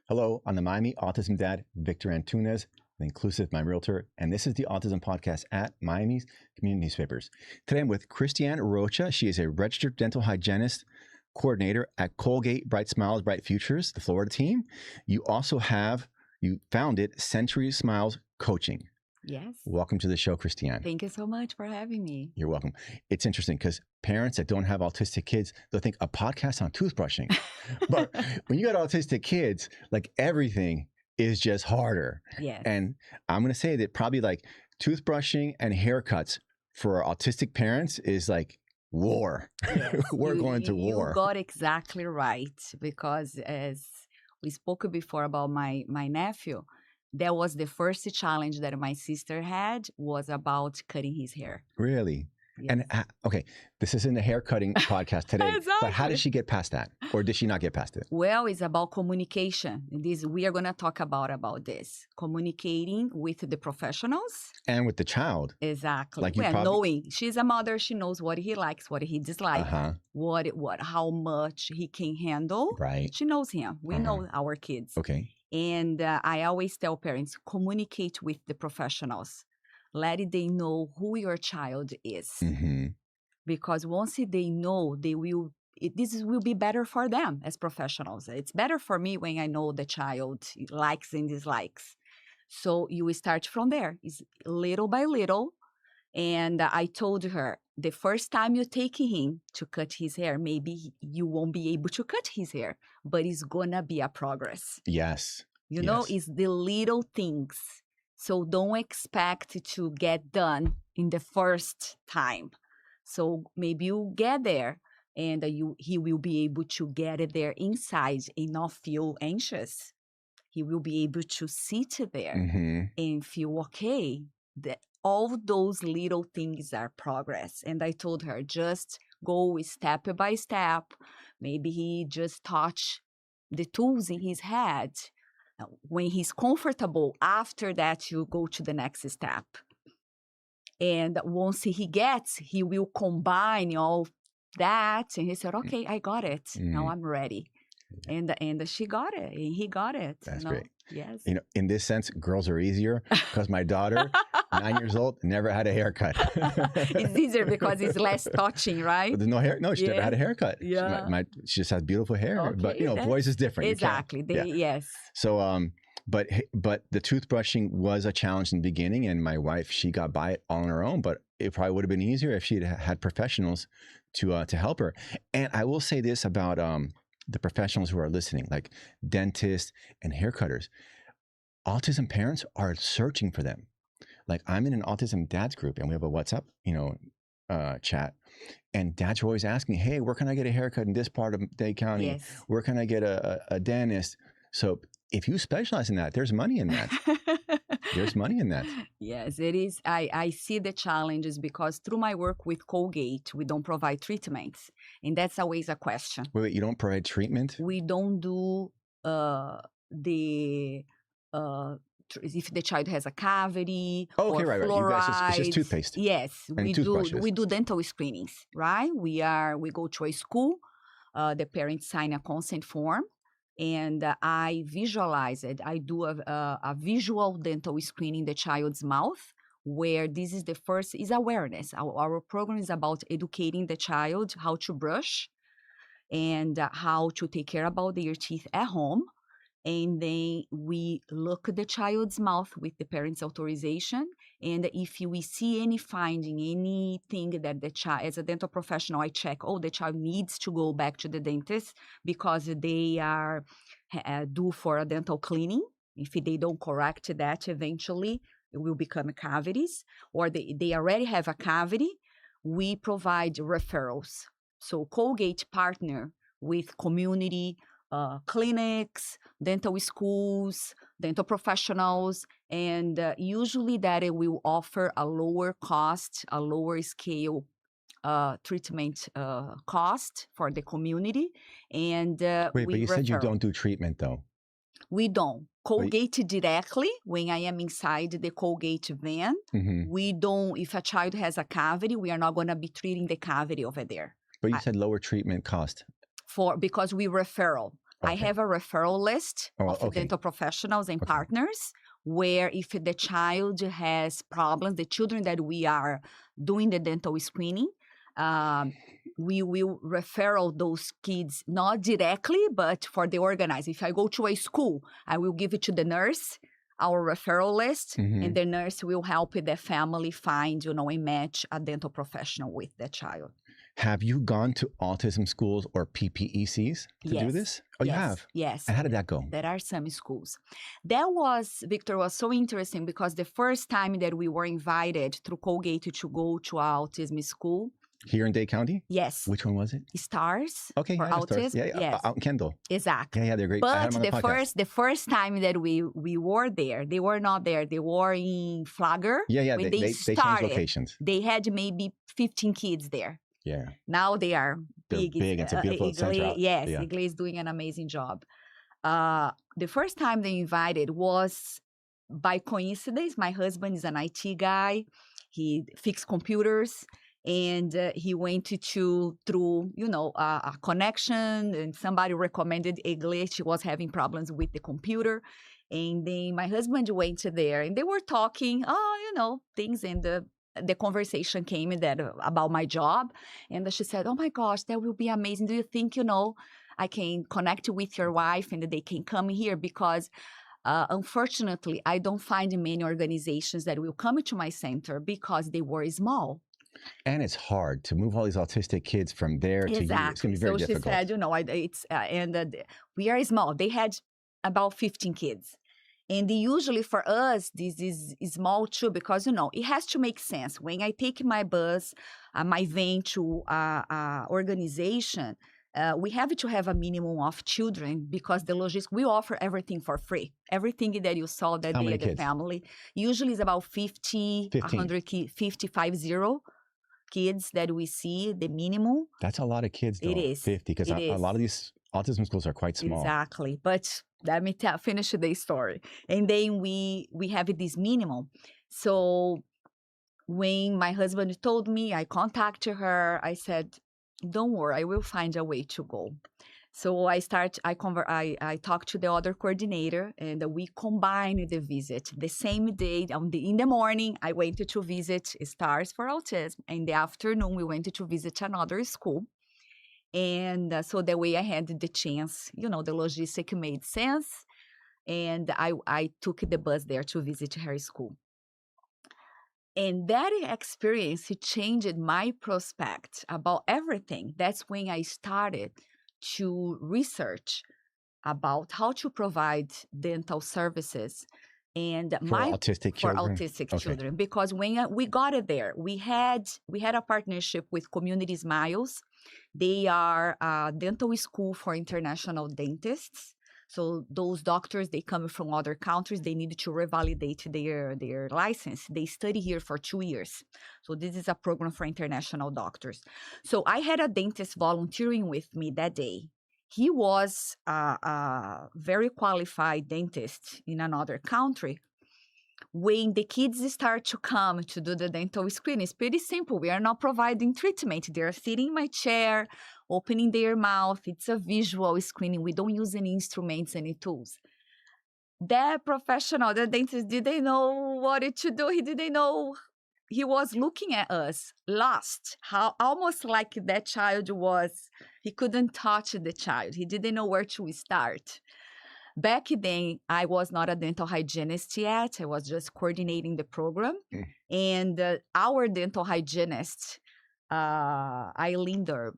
Hello, I'm the Miami Autism Dad Victor Antunez, an inclusive Miami realtor, and this is the Autism Podcast at Miami's Community Newspapers. Today I'm with Cristiane Rocha. She is a registered dental hygienist coordinator at Colgate Bright Smiles, Bright Futures, the Florida team. You founded Century Smiles Coaching. Yes. Welcome to the show, Cristiane. Thank you so much for having me. You're welcome. It's interesting because parents that don't have autistic kids, they'll think a podcast on toothbrushing. But when you got autistic kids, like everything is just harder. Yes. And I'm going to say that probably like toothbrushing and haircuts for autistic parents is like war. Yes. We're going to war. You got exactly right. Because as we spoke before about my nephew, that was the first challenge that my sister had was about cutting his hair. Really? Yes. And okay, this isn't a hair cutting podcast today, Exactly. But how did she get past that? Or did she not get past it? Well, it's about communication. We are going to talk about this. Communicating with the professionals. And with the child. Exactly. Like knowing she's a mother, she knows what he likes, what he dislikes, how much he can handle. Right. She knows him. We know our kids. Okay. And I always tell parents, communicate with the professionals. Let them know who your child is. Mm-hmm. Because once they know, this will be better for them as professionals. It's better for me when I know the child likes and dislikes. So you start from there. It's little by little. And I told her, the first time you take him to cut his hair, maybe you won't be able to cut his hair, but it's gonna be a progress. Yes. You know, it's the little things. So don't expect to get done in the first time. So maybe you get there and he will be able to get it there inside and not feel anxious. He will be able to sit there and feel okay. All those little things are progress. And I told her, just go step by step. Maybe he just touch the tools in his head. When he's comfortable, after that, you go to the next step. And once he will combine all that. And he said, okay, I got it. Now I'm ready. And she got it, and he got it. That's great. Yes. You know, in this sense, girls are easier because my daughter, 9 years old, never had a haircut. It's easier because it's less touching, right? But there's no hair. No, she never had a haircut. Yeah. She just has beautiful hair. Okay, but you know, boys is different. Exactly. Yes. So, but the toothbrushing was a challenge in the beginning, and my wife, she got by it all on her own. But it probably would have been easier if she had professionals to help her. And I will say this about the professionals who are listening, like dentists and haircutters. Autism parents are searching for them. Like I'm in an Autism Dads group, and we have a WhatsApp, chat. And dads are always asking, hey, where can I get a haircut in this part of Dade County? Yes. Where can I get a dentist? So if you specialize in that, there's money in that. There's money in that. Yes, it is. I see the challenges because through my work with Colgate, we don't provide treatments. And that's always a question. Wait, you don't provide treatment? We don't do if the child has a cavity or right. You guys, it's just toothpaste. Yes, and we do dental screenings, right? We go to a school, the parents sign a consent form, and I visualize it. I do a visual dental screening in the child's mouth, where this is the first is awareness. Our program is about educating the child how to brush and how to take care about their teeth at home. And then we look at the child's mouth with the parent's authorization. And if we see any finding, anything that the child, as a dental professional, I check, the child needs to go back to the dentist because they are due for a dental cleaning. If they don't correct that, eventually it will become cavities. Or they already have a cavity, we provide referrals. So Colgate partner with community clinics, dental schools, dental professionals, and usually that it will offer a lower cost, a lower scale treatment cost for the community. And wait, but you said you don't do treatment though. We don't. Colgate directly, when I am inside the Colgate van, we don't, if a child has a cavity, we are not going to be treating the cavity over there. But you said lower treatment cost. Because we referral. I have a referral list of dental professionals and partners where if the child has problems, the children that we are doing the dental screening, we will referral those kids, not directly, but for the organizer. If I go to a school, I will give it to the nurse, our referral list, and the nurse will help the family find, and match a dental professional with the child. Have you gone to autism schools or PPECs to do this? Oh, you have? Yes. And how did that go? There are some schools. Victor, was so interesting because the first time that we were invited through Colgate to go to our autism school. Here in Dade County? Yes. Which one was it? Stars. Okay, for autism. Stars. Yeah, out in Kendall. Exactly. Yeah, they're great. But the first time that we were there, they were not there. They were in Flagler. Yeah. When they changed locations. They had maybe 15 kids there. Yeah. Now they are big. It's a beautiful center. Yes, yeah. Igle is doing an amazing job. The first time they invited was by coincidence. My husband is an IT guy. He fixed computers. And he went through a connection, and somebody recommended Igle. She was having problems with the computer. And then my husband went there, and they were talking, things, and the conversation came about my job. And she said, oh my gosh, that will be amazing. Do you think, I can connect with your wife and they can come here? Because unfortunately, I don't find many organizations that will come to my center because they were small. And it's hard to move all these autistic kids from there to you. It's going to be very difficult. She said, we are small. They had about 15 kids. And usually for us, this is small too, because, it has to make sense. When I take my bus, my van to organization, we have to have a minimum of children because the logistics, we offer everything for free. Everything that you saw that day at the family, usually is about 50, 100, 50 kids that we see, the minimum. That's a lot of kids, though. It is. 50, because a lot of these autism schools are quite small. Exactly. But let me finish the story. And then we have this minimum. So when my husband told me, I contacted her, I said, don't worry, I will find a way to go. So I talked to the other coordinator, and we combined the visit. The same day, in the morning, I went to visit Stars for Autism. In the afternoon, we went to visit another school. And so that way I had the chance, the logistic made sense. And I took the bus there to visit her school. And that experience, it changed my prospect about everything. That's when I started to research about how to provide dental services and for autistic children. Because when we got it there, we had a partnership with Community Smiles. They are a dental school for international dentists. So those doctors, they come from other countries. They need to revalidate their license. They study here for 2 years. So this is a program for international doctors. So I had a dentist volunteering with me that day. He was a very qualified dentist in another country. When the kids start to come to do the dental screening, it's pretty simple. We are not providing treatment. They are sitting in my chair, opening their mouth. It's a visual screening. We don't use any instruments, any tools. That professional, the dentist, didn't know what to do. He didn't know. He was looking at us, lost. How almost like that child was, he couldn't touch the child. He didn't know where to start. Back then, I was not a dental hygienist yet. I was just coordinating the program. And our dental hygienist, Eileen Derb,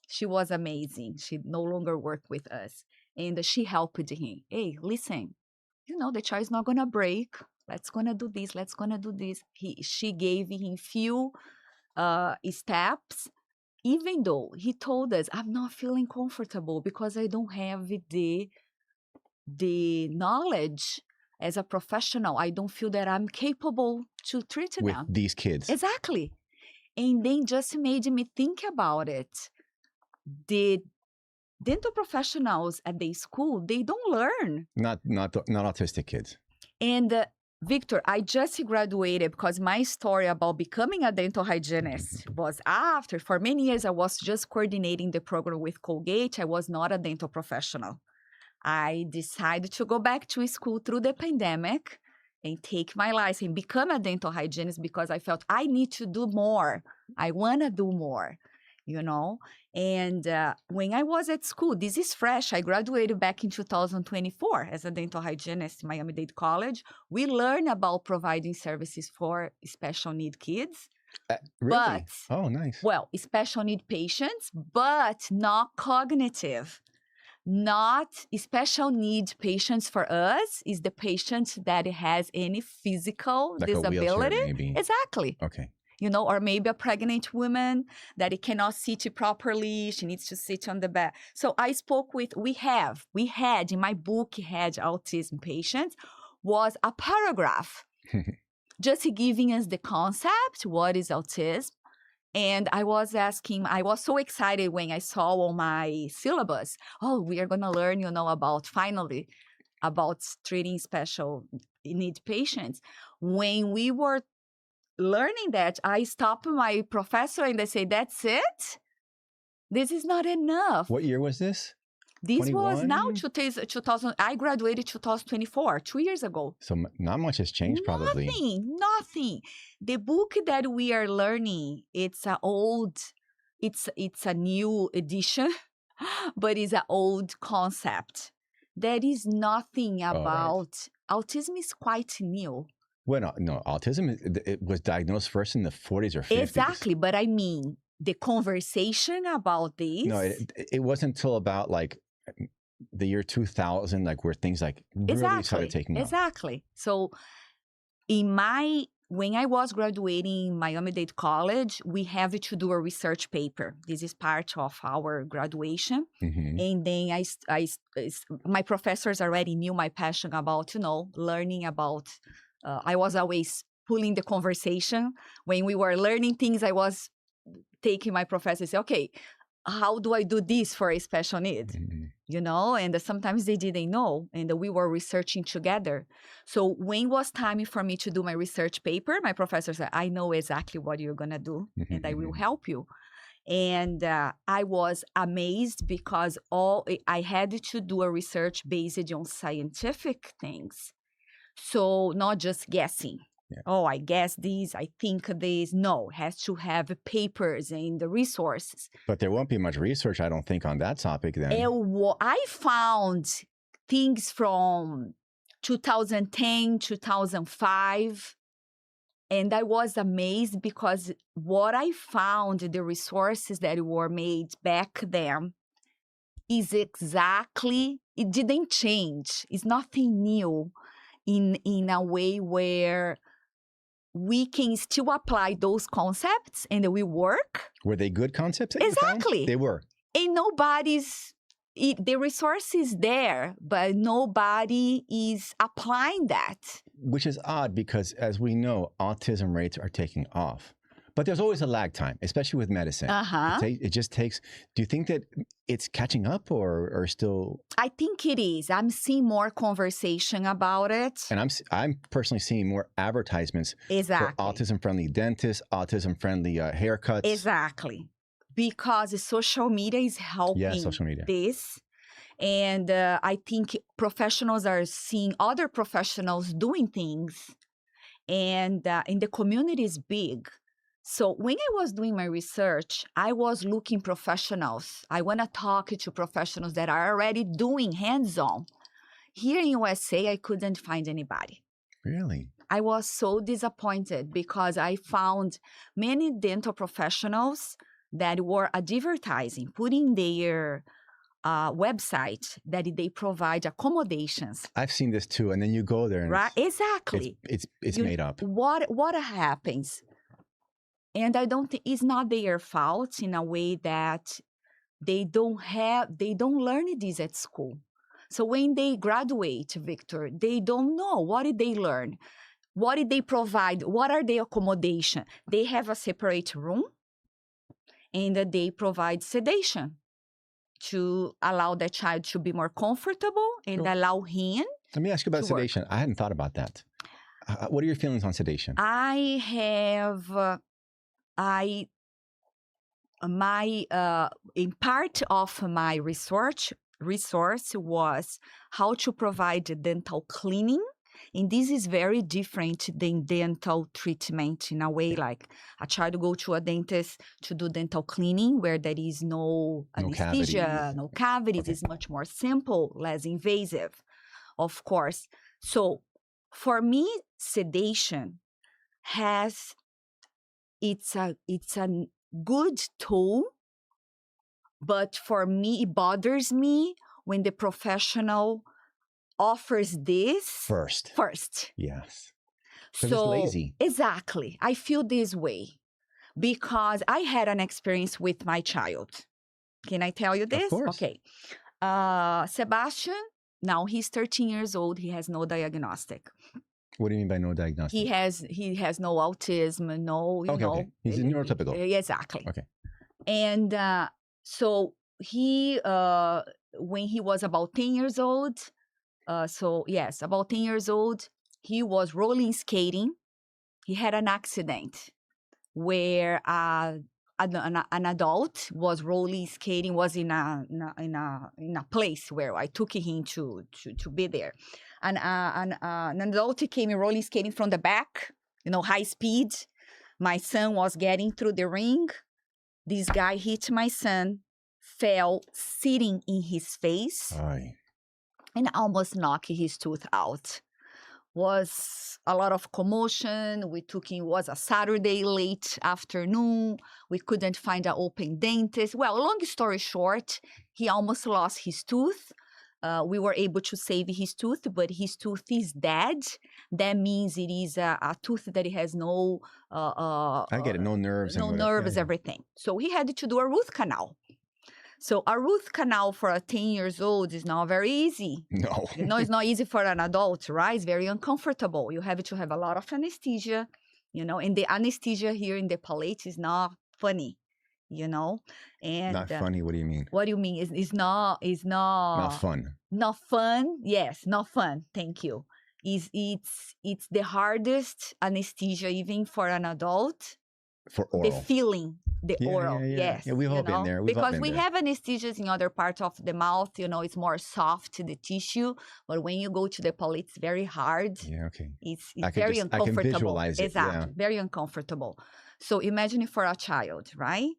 she was amazing. She no longer worked with us. And she helped him. Hey, listen, the child is not going to break. Let's going to do this. Let's going to do this. She gave him few steps, even though he told us, I'm not feeling comfortable because I don't have the knowledge as a professional. I don't feel that I'm capable to treat them. With these kids. Exactly. And then just made me think about it. The dental professionals at the school, they don't learn. Not autistic kids. And Victor, I just graduated because my story about becoming a dental hygienist was after. For many years, I was just coordinating the program with Colgate. I was not a dental professional. I decided to go back to school through the pandemic and take my license, become a dental hygienist because I felt I need to do more. I want to do more, you know? And when I was at school, this is fresh. I graduated back in 2024 as a dental hygienist in Miami-Dade College. We learn about providing services for special need kids. Really? But, Oh, nice. well, special need patients, but not cognitive. Not special need patients for us is the patient that has any physical Like a wheelchair, disability. maybe. Exactly. Okay. You know, or maybe a pregnant woman that it cannot sit properly. She needs to sit on the bed. So I spoke with, we had in my book, had autism patients, was a paragraph just giving us the concept, what is autism. And I was asking, I was so excited when I saw on my syllabus, oh, we are going to learn, you know, finally, about treating special need patients. When we were learning that, I stopped my professor and I said, that's it? This is not enough. What year was this? This 21? was now 2000. I graduated 2024, 2 years ago. So not much has changed, probably. Nothing. The book that we are learning, it's a new edition, but it's an old concept. There is nothing about autism is quite new. Well, no, autism, it was diagnosed first in the 40s or 50s. Exactly, but I mean, the conversation about this. No, it wasn't until about like the year 2000, like where things like really started taking off. Exactly. So when I was graduating Miami-Dade College, we have to do a research paper. This is part of our graduation. Mm-hmm. And then my professors already knew my passion about, you know, learning about, I was always pulling the conversation. When we were learning things, I was taking my professor and say, okay, how do I do this for a special need? Mm-hmm. You know, and sometimes they didn't know, and we were researching together. So when it was time for me to do my research paper, my professor said, I know exactly what you're going to do, and I will help you. And I was amazed because I had to do a research based on scientific things. So not just guessing. Yeah. Oh, I guess this, I think this. No, it has to have papers and the resources. But there won't be much research, I don't think, on that topic then. I found things from 2010, 2005, and I was amazed because what I found, the resources that were made back then, is exactly, it didn't change. It's nothing new in a way where we can still apply those concepts and we work. Were they good concepts? Exactly. They were. And the resource is there, but nobody is applying that. Which is odd because, as we know, autism rates are taking off. But there's always a lag time, especially with medicine. It just takes. Do you think that it's catching up or still? I think it is. I'm seeing more conversation about it. And I'm personally seeing more advertisements for autism-friendly dentists, autism-friendly haircuts. Exactly. Because social media is helping this. And I think professionals are seeing other professionals doing things. And the community is big. So when I was doing my research, I was looking professionals. I want to talk to professionals that are already doing hands-on. Here in USA, I couldn't find anybody. Really? I was so disappointed because I found many dental professionals that were advertising, putting their website that they provide accommodations. I've seen this too, and then you go there, and right? Exactly. It's made up. What happens? And I don't think it's not their fault in a way that they don't learn this at school. So when they graduate, Victor, they don't know what did they learn, what did they provide, what are their accommodation. They have a separate room, and they provide sedation to allow the child to be more comfortable and allow him. Let me ask you about sedation. I hadn't thought about that. What are your feelings on sedation? I have. In part of my research, resource was how to provide dental cleaning. And this is very different than dental treatment in a way, like a child go to a dentist to do dental cleaning where there is no anesthesia, cavities. no cavities. Okay. It's much more simple, less invasive, of course. So for me, sedation it's a good tool, but for me, it bothers me when the professional offers this First. Yes. Because it's lazy. Exactly. I feel this way because I had an experience with my child. Can I tell you this? Of course. Okay. Sebastian, now he's 13 years old. He has no diagnostic. What do you mean by no diagnostic? He has no autism, no, you know. Okay. He's neurotypical. Exactly. Okay. And so he, when he was about 10 years old, about 10 years old, he was rolling skating. He had an accident where an adult was rolling skating, was in a place where I took him to be there. And an adult came rolling skating from the back, you know, high speed. My son was getting through the ring. This guy hit my son, fell sitting in his face. Aye. And almost knocked his tooth out. Was a lot of commotion. We took him, was a Saturday late afternoon. We couldn't find an open dentist. Well, long story short, he almost lost his tooth. We were able to save his tooth, but his tooth is dead. That means it is a tooth that has no... I get it, no nerves. No nerves, yeah. everything. So he had to do a root canal. So a root canal for a 10 years old is not very easy. No. You know, it's not easy for an adult, right? It's very uncomfortable. You have to have a lot of anesthesia, you know, and the anesthesia here in the palate is not funny, you know. And not funny, what do you mean? What do you mean? It's not fun. Not fun. Yes, not fun. Thank you. It's the hardest anesthesia even for an adult. For oral. The feeling. The oral, yes. Yeah, we've all been there. Because we have anesthesias in other parts of the mouth, you know, it's more soft, the tissue. But when you go to the palate, it's very hard. Yeah, okay. It's very uncomfortable. I can visualize it. Exactly, yeah. Very uncomfortable. So imagine it for a child, right?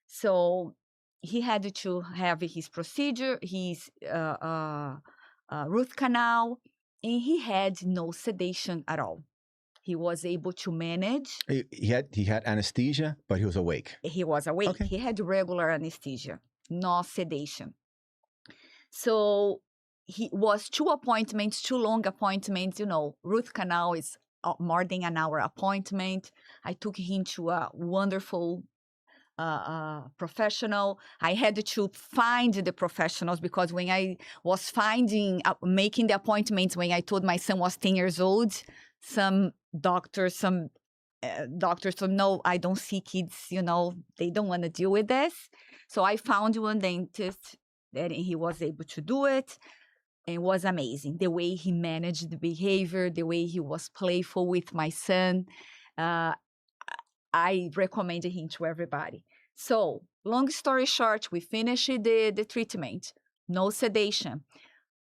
So he had to have his procedure, his root canal, and he had no sedation at all. He was able to manage. He had anesthesia, but he was awake. He was awake. Okay. He had regular anesthesia, no sedation. So he was 2 appointments, 2 long appointments. You know, root canal is more than an hour appointment. I took him to a wonderful professional. I had to find the professionals because when I was making the appointments, when I told my son was 10 years old, some doctors said, no, I don't see kids, you know, they don't want to deal with this. So I found one dentist and he was able to do it. And it was amazing. The way he managed the behavior, the way he was playful with my son. I recommended him to everybody. So long story short, we finished the treatment, no sedation.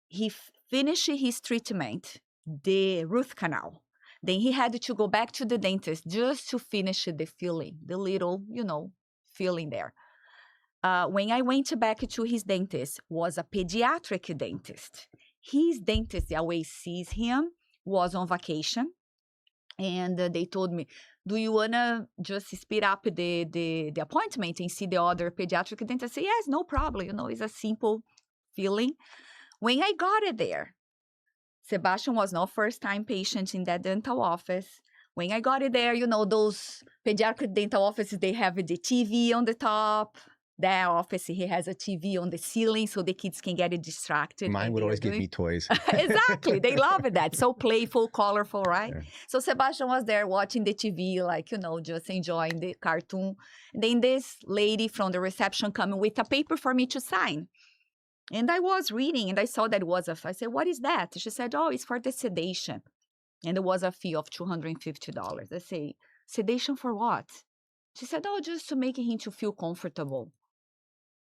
He finished his treatment, the root canal. Then he had to go back to the dentist just to finish the filling, the little, you know, filling there. When I went back to his dentist, was a pediatric dentist. His dentist always sees him, was on vacation. And they told me, do you want to just speed up the appointment and see the other pediatric dentist? I said, yes, no problem. You know, it's a simple filling. When I got it there, Sebastian was not first-time patient in that dental office. When I got it there, you know, those pediatric dental offices, they have the TV on the top. That office, he has a TV on the ceiling so the kids can get distracted. Mine would always give me toys. Exactly. They love that. So playful, colorful, right? Yeah. So Sebastian was there watching the TV, like, you know, just enjoying the cartoon. And then this lady from the reception coming with a paper for me to sign. And I was reading and I saw that it was I said, what is that? She said, oh, it's for the sedation. And there was a fee of $250. I say, sedation for what? She said, oh, just to make him to feel comfortable.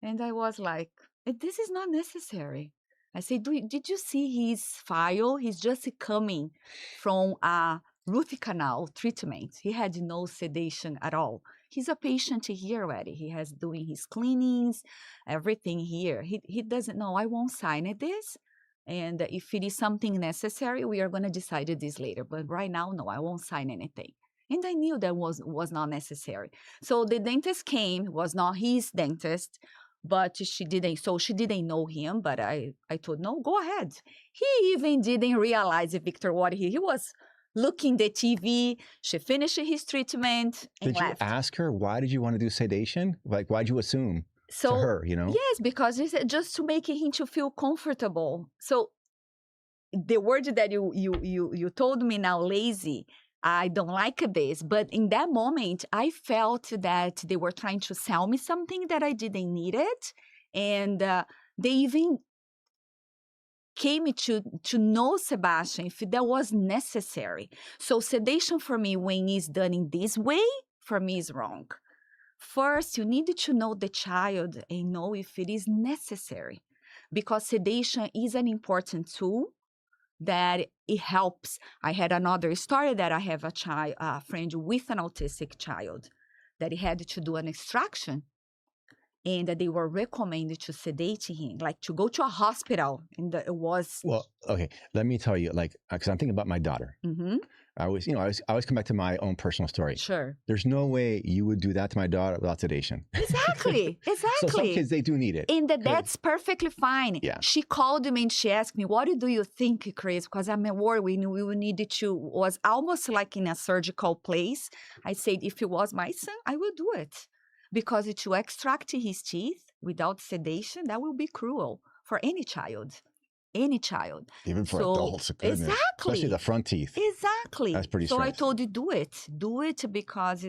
And I was like, This is not necessary. I say, did you see his file? He's just coming from a root canal treatment. He had no sedation at all. He's a patient here already. He has doing his cleanings, everything here. He doesn't know. I won't sign this. And if it is something necessary, we are going to decide this later. But right now, no, I won't sign anything. And I knew that was not necessary. So the dentist came, was not his dentist, but she didn't know him. But I told, no, go ahead. He even didn't realize, Victor, what he was looking the TV. She finished his treatment and left. Did you ask her, why did you want to do sedation? Like, why'd you assume to her, you know? Yes, because it's just to make him to feel comfortable. So the word that you told me now, lazy, I don't like this. But in that moment, I felt that they were trying to sell me something that I didn't need it. And they even came to know Sebastian if that was necessary. So sedation for me, when it's done in this way, for me is wrong. First, you need to know the child and know if it is necessary, because sedation is an important tool that it helps. I had another story that I have a friend with an autistic child that he had to do an extraction, and that they were recommended to sedate him, like to go to a hospital. And it was... Well, okay, let me tell you, like, because I'm thinking about my daughter. Mm-hmm. I always come back to my own personal story. Sure. There's no way you would do that to my daughter without sedation. Exactly. So some kids, they do need it. And that's perfectly fine. Yeah. She called me and she asked me, what do you think, Chris? Because I'm worried we needed to, was almost like in a surgical place. I said, if it was my son, I will do it. Because to extract his teeth without sedation, that will be cruel for any child. Any child. Even for adults, goodness. Exactly. Especially the front teeth. Exactly. That's pretty So strange. I told you, do it. Do it because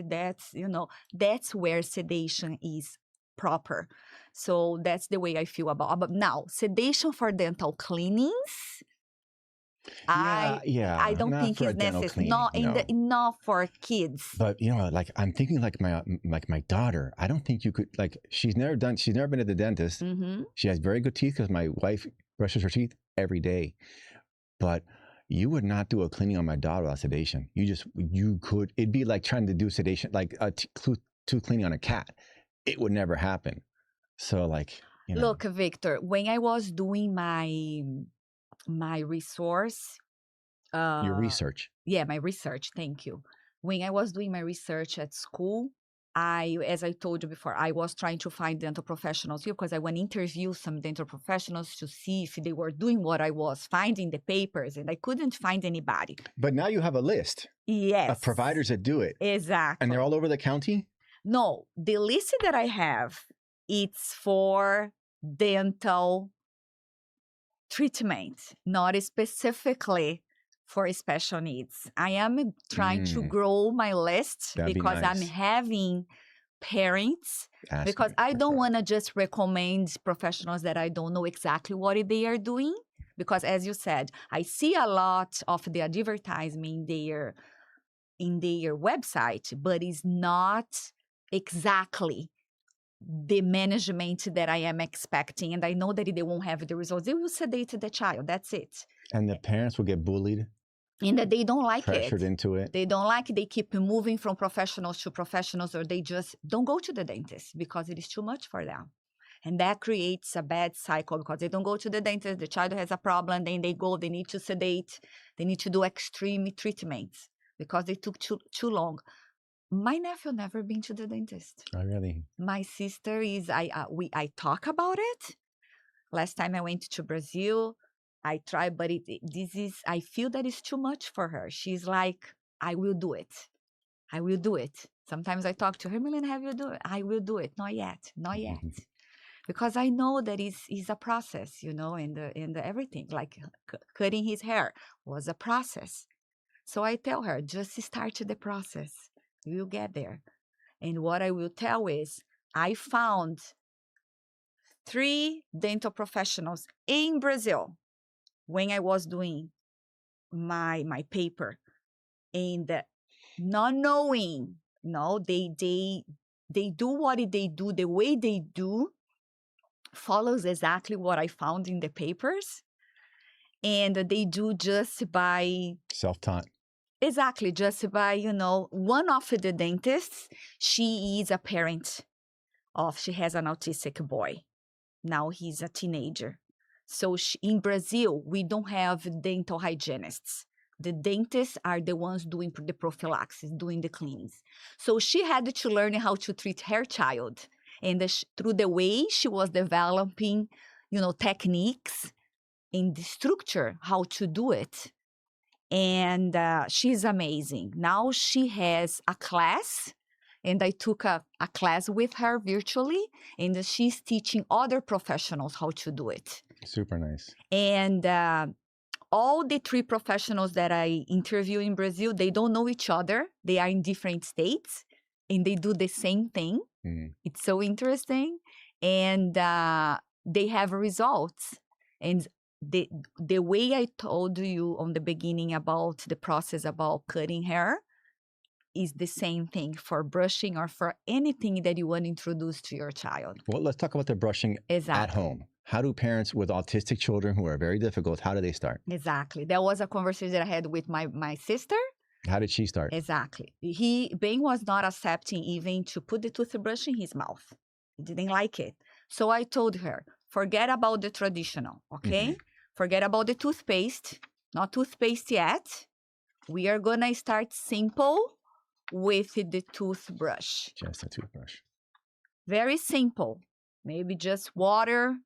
that's where sedation is proper. So that's the way I feel about now. Sedation for dental cleanings, I don't think it's necessary. Not for kids. But like I'm thinking, like my daughter. I don't think you could, like, she's never been to the dentist. Mm-hmm. She has very good teeth because my wife brushes her teeth every day. But you would not do a cleaning on my daughter without sedation. You could. It'd be like trying to do sedation, like a tooth cleaning on a cat. It would never happen. So, like, Look, Victor, when I was doing my resource. Your research. Yeah, my research. Thank you. When I was doing my research at school, as I told you before, I was trying to find dental professionals here because I want to interview some dental professionals to see if they were doing what I was finding the papers, and I couldn't find anybody. But now you have a list. Yes. Of providers that do it. Exactly. And they're all over the county? No, the list that I have, it's for dental treatment, not specifically for special needs. I am trying to grow my list because I'm having parents, because I don't want to just recommend professionals that I don't know exactly what they are doing. Because as you said, I see a lot of the advertisement in their website, but it's not exactly the management that I am expecting. And I know that they won't have the results. They will sedate the child. That's it. And the parents will get bullied. And that they don't like pressured into it. They don't like it. They keep moving from professionals to professionals, or they just don't go to the dentist because it is too much for them. And that creates a bad cycle because they don't go to the dentist. The child has a problem. Then they go, they need to sedate. They need to do extreme treatments because they took too long. My nephew never been to the dentist. Oh, really? My sister is, I talk about it. Last time I went to Brazil, I tried, but I feel that it's too much for her. She's like, I will do it. I will do it. Sometimes I talk to her, Milena, have you do it? I will do it. Not yet. Not yet. Because I know that it's a process, and everything, like cutting his hair was a process. So I tell her, just start the process. You'll get there. And what I will tell is, I found 3 dental professionals in Brazil when I was doing my paper, and not knowing, they do what they do the way they do, follows exactly what I found in the papers. And they do just by Self-taught. exactly, just by, one of the dentists, she is a parent she has an autistic boy. Now he's a teenager. So in Brazil, we don't have dental hygienists. The dentists are the ones doing the prophylaxis, doing the cleanings. So she had to learn how to treat her child. And through the way she was developing, techniques in the structure, how to do it. And she's amazing. Now she has a class, and I took a class with her virtually, and she's teaching other professionals how to do it. Super nice. And all the 3 professionals that I interview in Brazil, they don't know each other. They are in different states, and they do the same thing. Mm. It's so interesting. And they have results. And the way I told you on the beginning about the process about cutting hair is the same thing for brushing or for anything that you want to introduce to your child. Well, let's talk about the brushing at home. How do parents with autistic children who are very difficult, how do they start? Exactly. That was a conversation that I had with my sister. How did she start? Exactly. Ben was not accepting even to put the toothbrush in his mouth. He didn't like it. So I told her, forget about the traditional, okay? Mm-hmm. Forget about the toothpaste, not toothpaste yet. We are going to start simple with the toothbrush. Just a toothbrush. Very simple. Maybe just water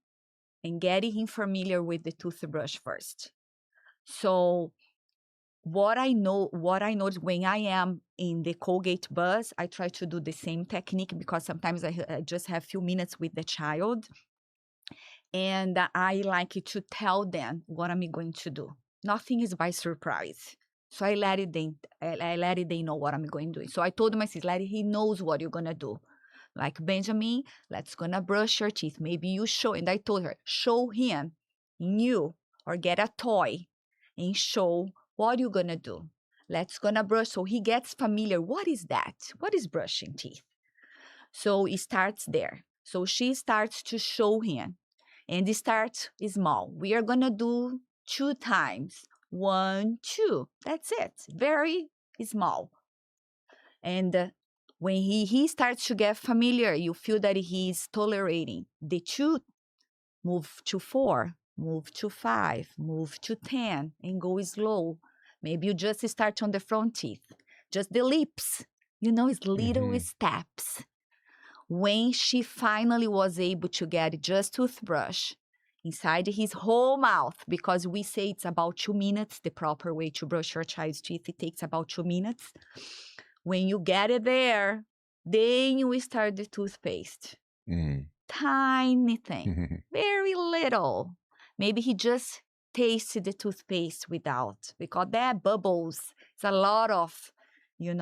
and getting him familiar with the toothbrush first. So what I notice when I am in the Colgate bus, I try to do the same technique because sometimes I just have a few minutes with the child. And I like to tell them what I'm going to do. Nothing is by surprise. So I let they know what I'm going to do. So I told my sister, he knows what you're going to do. Like, Benjamin, let's gonna brush your teeth. Maybe you show. And I told her, show him you or get a toy and show what you're gonna do. Let's gonna brush. So he gets familiar. What is that? What is brushing teeth? So it starts there. So she starts to show him. And it starts small. We are going to do 2 times. 1, 2. That's it. Very small. And when he starts to get familiar, you feel that he's tolerating. The 2, move to 4, move to 5, move to 10, and go slow. Maybe you just start on the front teeth. Just the lips. It's little steps. When she finally was able to get just toothbrush inside his whole mouth, because we say it's about 2 minutes, the proper way to brush your child's teeth, it takes about 2 minutes. When you get it there, then you start the toothpaste. Tiny thing, very little. Maybe he just tasted the toothpaste without, because that bubbles. It's a lot of... Yeah, and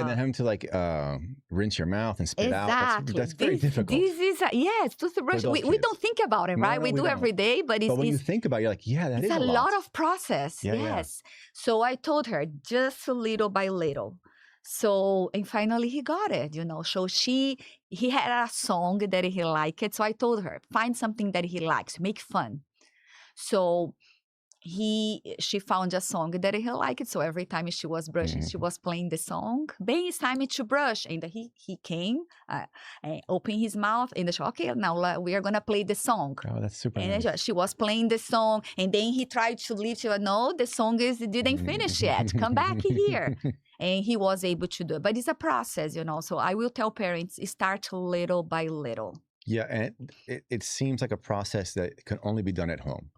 then having to rinse your mouth and spit exactly. out. That's very difficult. This is, yes, toothbrush. We don't think about it, right? No, we do every day, but when you think about it, you're like, yeah, that is a lot. It's a lot of process, yes. Yeah. So I told her, just little by little. So, and finally he got it, So he had a song that he liked. So I told her, find something that he likes, make fun. So she found a song that he liked. So every time she was brushing, she was playing the song. Ben, it's time to brush. And he came, and opened his mouth, and she said, okay, now we are going to play the song. Oh, that's super and nice. She was playing the song, and then he tried to leave. She said, no, the song didn't finish yet. Come back here. And he was able to do it. But it's a process, So I will tell parents, start little by little. Yeah, and it seems like a process that can only be done at home.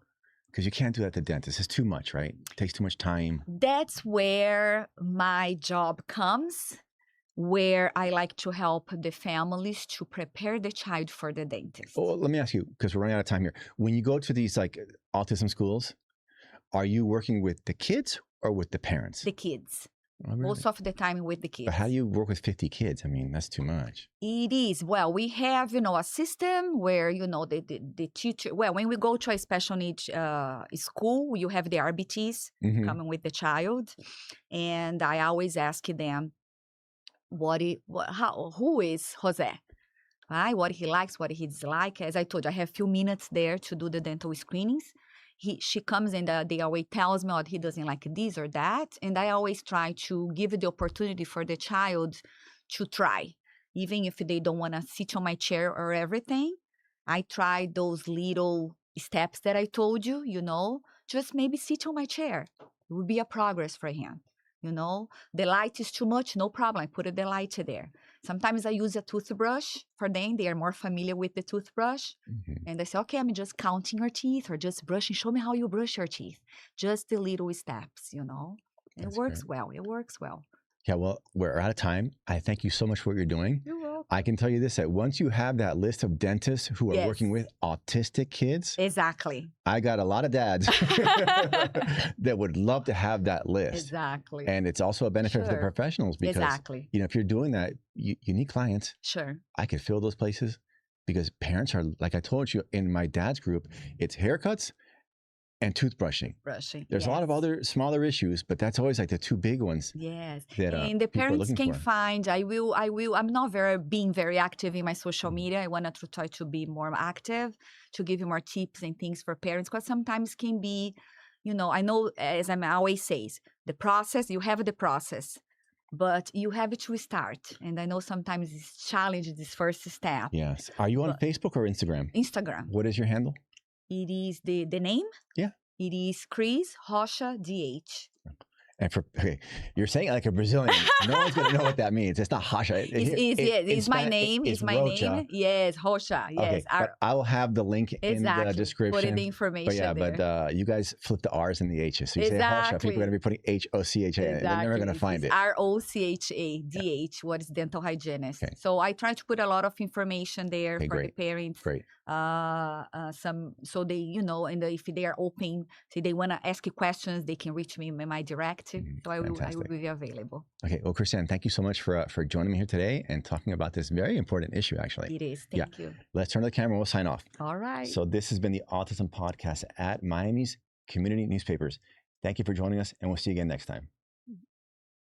Because you can't do that at the dentist. It's too much, right? It takes too much time. That's where my job comes, where I like to help the families to prepare the child for the dentist. Oh, let me ask you, because we're running out of time here. When you go to these autism schools, are you working with the kids or with the parents? The kids. Oh, really? Most of the time with the kids. But how do you work with 50 kids? I mean, that's too much. It is. Well, we have, a system where, the teacher, when we go to a special needs school, you have the RBTs coming with the child. And I always ask them, who is Jose? right? What he likes, what he dislikes. As I told you, I have few minutes there to do the dental screenings. She comes and they always tells me, oh, he doesn't like this or that. And I always try to give the opportunity for the child to try. Even if they don't want to sit on my chair or everything, I try those little steps that I told you, just maybe sit on my chair. It would be a progress for him. The light is too much, no problem. I put the light there. Sometimes I use a toothbrush for them. They are more familiar with the toothbrush. And they say, okay, I'm just counting your teeth or just brushing. Show me how you brush your teeth. Just the little steps, It works well. It works well. Yeah, well, we're out of time. I thank you so much for what you're doing. You're welcome. I can tell you this, that once you have that list of dentists who are working with autistic kids. Exactly. I got a lot of dads that would love to have that list. Exactly. And it's also a benefit for the professionals because, if you're doing that, you need clients. Sure. I could fill those places because parents are, like I told you, in my dad's group, it's haircuts and toothbrushing. There's a lot of other smaller issues, but that's always like the two big ones. Yes. That, and the parents can find, I'm not being very active in my social media. I want to try to be more active, to give you more tips and things for parents, because sometimes can be, I know, as I always says, the process, you have the process, but you have to start. And I know sometimes it's challenging, this first step. Yes. Are you on Facebook or Instagram? Instagram. What is your handle? It is the name? Yeah. It is Cris Rocha DH. And you're saying it like a Brazilian. No one's going to know what that means. It's not Rocha. It's my name. It's my Rocha. name. Yes, Rocha. Yes. Okay, but I will have the link in the description. Put in the information but you guys flip the R's and the H's. So you say Rocha, people are going to be putting H-O-C-H-A. They're never going to find it. R-O-C-H-A, D-H, what is dental hygienist. Okay. So I try to put a lot of information there for the parents. Great. So they, and if they are open, say they want to ask you questions, they can reach me in my direct. So I will be available. Okay. Well, Cristiane, thank you so much for joining me here today and talking about this very important issue, actually. It is. Thank you. Let's turn to the camera. We'll sign off. All right. So this has been the Autism Podcast at Miami's Community Newspapers. Thank you for joining us, and we'll see you again next time.